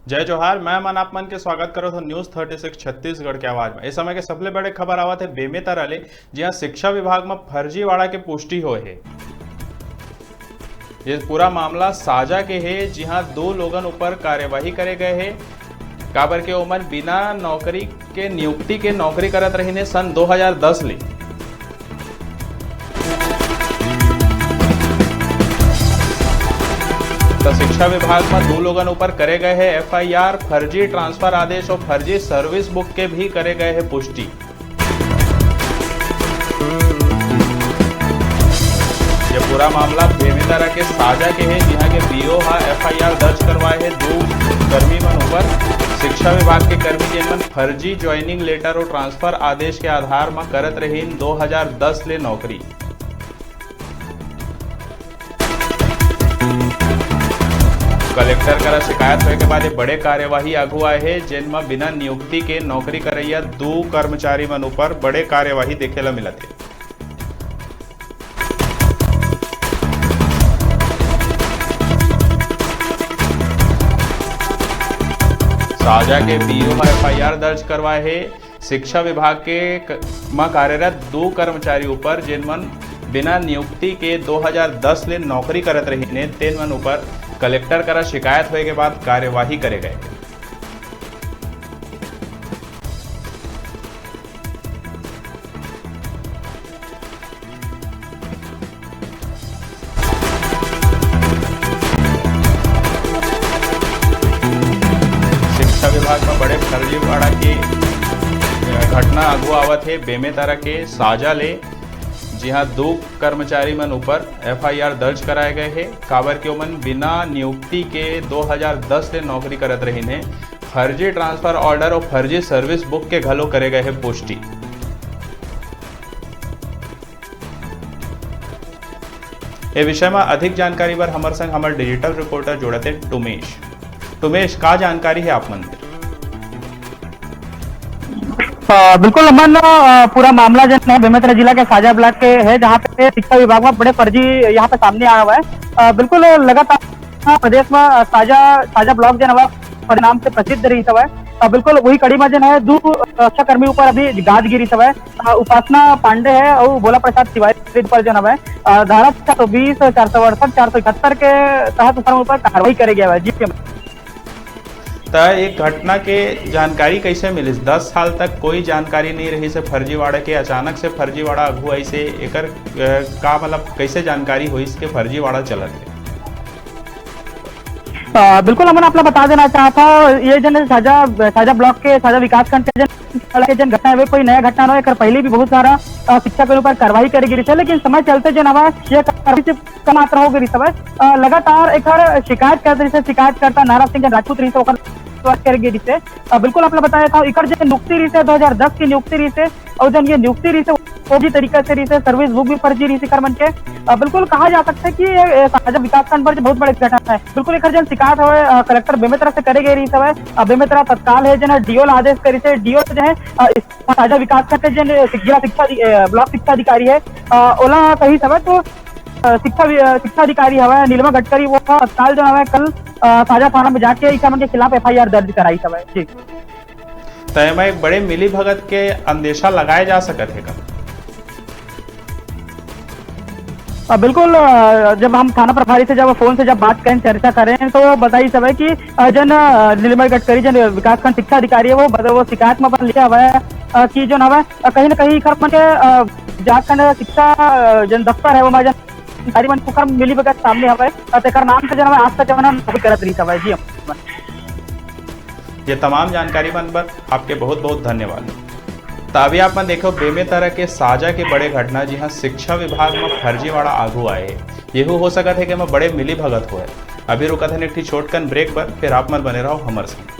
जय जोहार। मैं मन आप मन के स्वागत करो तो न्यूज 36 छत्तीसगढ़ के आवाज में। इस समय के सबले बड़े खबर आवत है बेमेतरा ले, जहां शिक्षा विभाग में फर्जीवाड़ा के पुष्टि होए है। ये पूरा मामला साजा के है, जहां दो लोगन ऊपर कार्यवाही करे गए है। काबर के ओमन बिना नौकरी के नियुक्ति के नौकरी करत रही सन 2010 ले। तो शिक्षा विभाग में दो लोगों ऊपर करे गए हैं एफआईआर, फर्जी ट्रांसफर आदेश और फर्जी सर्विस बुक के भी करे गए हैं पुष्टि। ये पूरा मामला बेमेतरा के साजा के है, जहां के बीओ एफआईआर दर्ज करवाए हैं दो कर्मी मन ऊपर। शिक्षा विभाग के कर्मी जिनमन फर्जी ज्वाइनिंग लेटर और ट्रांसफर आदेश के आधार में करत रही 2010 ले नौकरी। कलेक्टर करा शिकायत होने के बाद एक बड़े कार्यवाही आगू आए है, जिनमें बिना नियुक्ति के नौकरी करैया दो कर्मचारी मन ऊपर बड़े कार्यवाही देखे ला मिलत है। साजा के बीओ एफआईआर दर्ज करवाए है शिक्षा विभाग के में कार्यरत दो कर्मचारी ऊपर, जिनमन बिना नियुक्ति के 2010 ले नौकरी करत रही ने। तेन मन ऊपर कलेक्टर करा शिकायत होने के बाद कार्यवाही करे गए। शिक्षा विभाग में बड़े फर्जीवाड़ा की घटना आगू आवत है बेमेतरा के साजा ले, जी हाँ दो कर्मचारी मन ऊपर एफआईआर दर्ज कराए गए हैं। काबर के ओमन बिना नियुक्ति के 2010 से नौकरी करत रही ने। फर्जी ट्रांसफर ऑर्डर और फर्जी सर्विस बुक के घलो करे गए हैं पुष्टि। ये विषय में अधिक जानकारी पर हमारे संग हमारे डिजिटल रिपोर्टर जोड़ते टुमेश का जानकारी है आप मन। बिल्कुल अमन, पूरा मामला जो है बेमेतरा जिला के साजा ब्लॉक के है, जहाँ पे शिक्षा विभाग में बड़े फर्जी यहाँ पे सामने आया हुआ है। बिल्कुल लगातार प्रदेश में साजा ब्लॉक जो है परिणाम से प्रसिद्ध रही सब है। बिल्कुल वही कड़ी में जो है दो रक्षा कर्मी ऊपर अभी गाज गिरी सब है। उपासना पांडे है और भोला प्रसाद तिवारी पर जो है धारा 420, 468, 471 के तहत ऊपर कार्रवाई करे गया है। जी एक घटना के जानकारी कैसे मिली? 10 साल तक कोई जानकारी नहीं रही से फर्जीवाड़ा के, अचानक से फर्जीवाड़ा अगू ऐसे एकर का मतलब कैसे जानकारी हुई इसके फर्जीवाड़ा चलत है? बिल्कुल अमन, आपने बता देना चाहता ये जन साजा ब्लॉक के साजा विकास खंड के जन घटना है, कोई नया घटना नहीं है। पहले भी बहुत सारा शिक्षा के ऊपर कार्रवाई करी गई है, लेकिन समय चलते जो नवा ये कार्रवाई से कम मात्रा हो गई सब लगातार एक शिकायत करता नारा सिंह राजपूत रही करेगी जिसे बिल्कुल आपने बताया था इकर जो नियुक्ति रही से 2010 की नियुक्ति रही से, और जब ये नियुक्ति रही से फर्जी तरीके से रही से, सर्विस बुक भी फर्जी रही से कर्मन के। बिल्कुल कहा जा सकता है कि ये साजा विकास खंड पर बहुत बड़ी घटना है। बिल्कुल एक जन शिकायत हो कलेक्टर बेमेतरा से करे गई रही सब है। बेमेतरा तत्काल है जन डीओ आदेश करी से, डीओ जो है साजा विकास खंड के जन जिला शिक्षा ब्लॉक शिक्षा अधिकारी है ओला सही सब है। तो शिक्षा अधिकारी हवा नीलमा गडकरी वो तत्काल जो है कल साजा थाना में जाके इस के खिलाफ एफआईआर दर्ज कराई सब है। जी तय में एक बड़े मिली भगत के अंदेशा लगाए जा सकते है का? बिल्कुल, जब हम थाना प्रभारी से जब फोन से जब बात करें, चर्चा करें, तो बताई सब है कि जन नीलमा गडकरी जन विकास खंड शिक्षा अधिकारी है वो शिकायत में लिखा हुआ है कि जो है कहीं न कहीं खरमन के झारखंड शिक्षा जन दफ्तर है वो सारी मन कुकर मिली भगत सामने हवे तेकर नाम से जन आज तक नौकरी करत रही सब है। जी ये तमाम जानकारी मन पर आपके बहुत बहुत धन्यवाद। तो अभी आप मन देखो बेमेतरा के साजा के बड़े घटना, जी हाँ शिक्षा विभाग में फर्जीवाड़ा आगू आए ये हो सकत है कि मैं बड़े मिली भगत हुए। अभी रुका था एक छोटकन ब्रेक पर, फिर आप मन बने रहो हमारे संग।